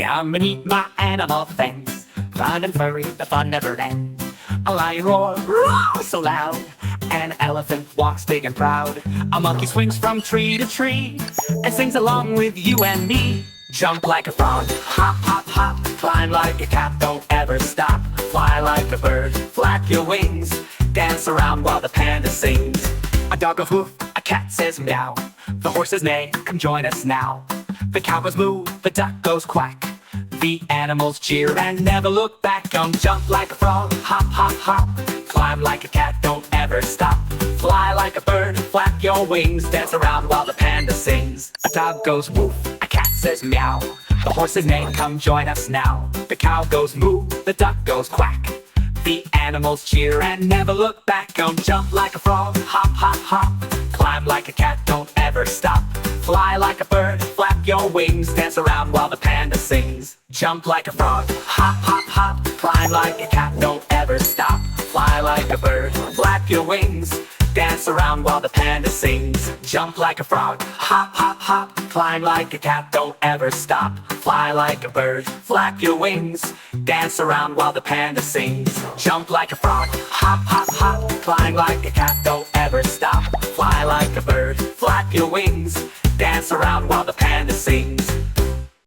Come and eat my animal friends. Fun and furry, the fun never ends. A lion roars so loud. An elephant walks big and proud. A monkey swings from tree to tree and sings along with you and me. Jump like a frog, hop, hop, hop. Climb like a cat, don't ever stop. Fly like a bird, flap your wings. Dance around while the panda sings. A dog goes woof, a cat says meow. The horse says neigh, come join us now. The cow goes moo, the duck goes quack. The animals cheer and never look back. Jump like a frog, hop, hop, hop. Climb like a cat, don't ever stop. Fly like a bird, flap your wings. Dance around while the panda sings. A dog goes woof, a cat says meow. The horse says neigh, come join us now. The cow goes moo, the duck goes quack. The animals cheer and never look back. Jump like a frog, hop, hop, hop. Climb like a cat, don't ever stop. Fly like a bird, flap your wings. Dance around while the panda sings. Jump like a frog, hop, hop, hop. Climb like a cat, don't ever stop. Fly like a bird, flap your wings. Dance around while the panda sings. Jump like a frog, hop, hop, hop. Climb like a cat, don't ever stop. Fly like a bird, flap your wings. Dance around while the panda sings. Jump like a frog, hop, hop, hop. Climb like a cat, don't ever stop. Fly like a bird, flap your wings. Dance around while the panda sings.